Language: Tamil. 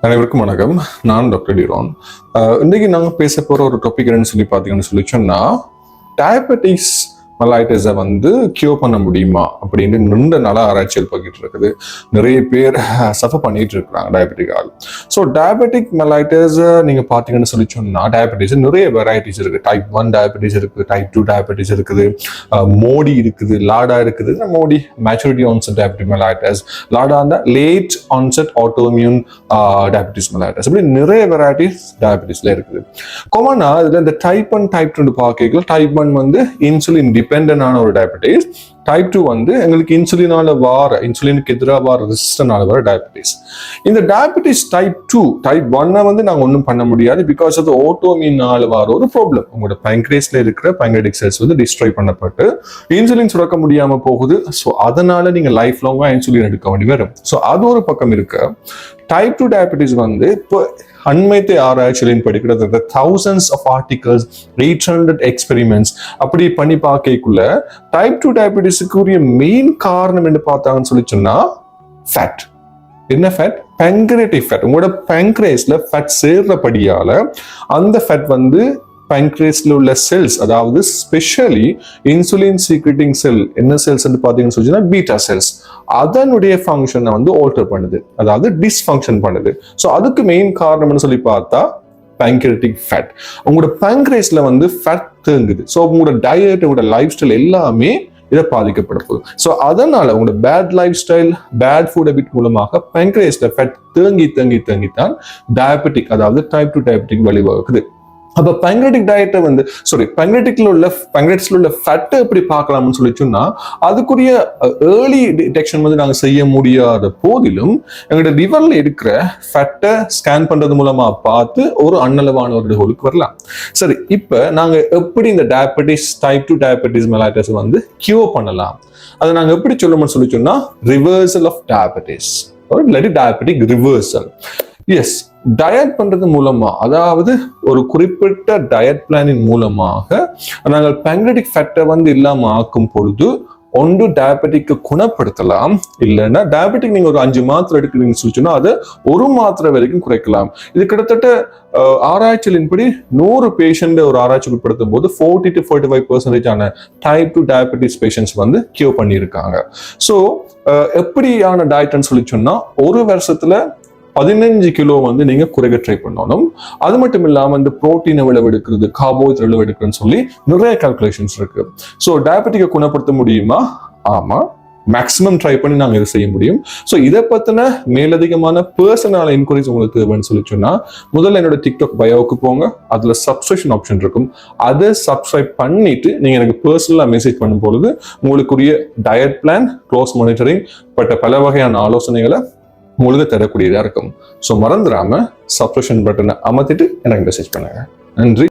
அனைவருக்கும் வணக்கம். நான் டாக்டர் டிரோன். இன்னைக்கு நாங்கள் பேச போற ஒரு டாபிக் என்னன்னு சொல்லி சொன்னா டயபெட்டிக்ஸ் மெலைட்டிஸை கியூர் பண்ண முடியுமா அப்படின்னு நீண்ட நாள ஆராய்ச்சிகள் பகிட்டு இருக்குது. நிறைய பேர் சஃபர் பண்ணிட்டு இருக்கிறாங்க டயபெட்டிக்கால். ஸோ டயபெட்டிக் மெலைட்டிஸ் நீங்க பாத்தீங்கன்னு சொன்னா டயபெட்டிஸ் நிறைய வெரைட்டிஸ் இருக்கு. டைப் 1 டயபெட்டிஸ் இருக்கு, டைப் 2 டயபெட்டிஸ் இருக்குது, மோடி இருக்குது, லாடா இருக்குது. MODY maturity onset diabetic mellitus, LADA late onset autoimmune diabetes mellitus, இப்படி நிறைய வெரைட்டிஸ் டயபெட்டிஸ்ல இருக்குது. காமனா இதுல இந்த டைப் 1 டைப் 2 பார்க்கல. டைப் 1 இன்சுலின் டிபெண்டன்டான ஒரு டயபெட்டிஸ். டைப் 2 எங்களுக்கு இன்சுலினுக்கு எதிராக வர ரெசிஸ்டன்டான வர டயபெட்டிஸ். இந்த டயபெட்டிஸ் டைப் 2 டைப் 1 நாங்க ஒன்றும் பண்ண முடியாது. பிகாஸ் அது ஆட்டோமியூனால வர ஒரு ப்ராப்ளம். உங்களோட பேங்க்ரேஸ்ல இருக்கிற பேங்க்ரேட்டிக் செல்ஸ் டிஸ்ட்ராய் பண்ணப்பட்டு இன்சுலின் சுரக்க முடியாம போகுது. ஸோ அதனால நீங்க லைஃப் லாங்கா இன்சுலின் எடுக்க வேண்டி வரும். ஸோ அது ஒரு பக்கம் இருக்கு. டைப் 2 டயபெட்டிஸ் இப்போ அண்மைத்தை ஆராய்ச்சிகளின் படிக்கிறது thousands of articles, 800 experiments அப்படி பண்ணி பார்க்கக்குள்ள டைப் 2 டயபெட்டிஸுக்குரிய மெயின் காரணம் என்ன பார்த்தாங்கன்னு சொல்லி சொன்னா ஃபேட். என்ன ஃபேட்? Pancreatic fat. உங்களோட பேங்க்ரேஸ்ல ஃபேட் சேர்றபடியால அந்த ஃபேட் பேங்க்ரேஸ்ல உள்ள செல்ஸ், அதாவது ஸ்பெஷலி இன்சுலின் சீக்ரெட்டிங் செல், என்ன செல்ஸ் பாத்தீங்கன்னு சொல்லிச்சுன்னா பீட்டா செல்ஸ், அதனுடைய ஃபங்க்ஷனை ஆல்டர் பண்ணுது, அதாவது டிஸ்ஃபங்க்ஷன் பண்ணுது. ஸோ அதுக்கு மெயின் காரணம்னு சொல்லி பார்த்தா பேங்க்ரேட்டிக் ஃபேட். உங்களோட பேங்க்ரேஸ்ல ஃபேட் தேங்குது. ஸோ உங்களோட டயட், உங்களோட லைஃப் ஸ்டைல் எல்லாமே இதை பாதிக்கப்பட போகுது. ஸோ அதனால உங்களோட bad lifestyle, bad food habit மூலமாக பேங்க்ரேஸ்ல ஃபேட் தேங்கித்தான் டயபெட்டிக், அதாவது டைப் 2 டயபெட்டிக் வழிவகுக்குது. அப்ப பேங்க்ரேட்டிக் டயட்டை பேங்க்ரேட்டிக்ல உள்ள ஃபேட்டை எப்படி பார்க்கலாம்னு சொல்லி சொன்னா அதுக்குரிய ஏர்லி டிடெக்ஷன் நாங்க செய்ய முடியாத போதிலும் எங்களோட லிவர்ல இருக்கிற ஃபேட்டை ஸ்கேன் பண்றது மூலமா பார்த்து ஒரு அன்னளவான ஒரு ஹோலுக்கு வரலாம். சரி, இப்ப நாங்க எப்படி இந்த டயபெட்டிஸ் டைப் 2 டயபெட்டிஸ் மெலைட்டிஸ் கியூர் பண்ணலாம்? அதை நாங்க எப்படி சொல்லணும்னு சொல்லி சொன்னா ரிவர்சல் ஆஃப் டயபெட்டிஸ், இல்லாட்டி டயபெட்டிக் ரிவர்சல். எஸ், டயட் பண்றது மூலமா, அதாவது ஒரு குறிப்பிட்ட டயட் பிளானின் மூலமாக நாங்கள் பேங்க்ரேட்டிக் ஃபேட்டை இல்லாம ஆக்கும் பொழுது ஒன்று டயபெட்டிக்கு குணப்படுத்தலாம். இல்லைன்னா டயபெட்டிக் நீங்க ஒரு 5 மாத்திரை எடுக்கிறீங்கன்னு சொல்லிச்சுன்னா அதை 1 மாத்திரை வரைக்கும் குறைக்கலாம். இது கிட்டத்தட்ட ஆராய்ச்சிகளின்படி 100 பேஷண்ட் ஒரு ஆராய்ச்சி உட்படுத்தும் போது 40 to 45% type 2 diabetes patients cure பண்ணியிருக்காங்க. ஸோ எப்படியான டயட்னு சொல்லி சொன்னா ஒரு வருஷத்துல 15 கிலோ நீங்க குறைக்க ட்ரை பண்ணணும். அது மட்டும் இல்லாம இந்த புரோட்டீன் எவ்வளவு எடுக்கிறது, கார்போஹைட்ரேட் எவ்வளவு எடுக்கிறதுன்னு சொல்லி நிறைய கால்குலேஷன்ஸ் இருக்கு. ஸோ டயபெட்டிக்கை குணப்படுத்த முடியுமா? ஆமா, மேக்ஸிமம் ட்ரை பண்ணி நாங்க இதை செய்ய முடியும். ஸோ இதை பத்தின மேலதிகமான பர்சனல் என்கொயரிஸ் உங்களுக்கு தேவைன்னு சொல்லி சொன்னா முதல்ல என்னோட டிக்டாக் பயோவுக்கு போங்க. அதுல சப்ஸ்கிரிப்ஷன் ஆப்ஷன் இருக்கும். அதை சப்ஸ்கிரைப் பண்ணிட்டு நீங்க எனக்கு பர்சனலா மெசேஜ் பண்ணும் பொழுது உங்களுக்குரிய டயட் பிளான், க்ளோஸ் மானிட்டரிங் பட்ட பல வகையான ஆலோசனைகளை உங்களுக்கு தரக்கூடியதா இருக்கும். ஸோ மறந்துடாம சப்ஸ்கிரிப்ஷன் பட்டனை அமர்த்திட்டு எனக்கு மெசேஜ் பண்ணுங்க. நன்றி.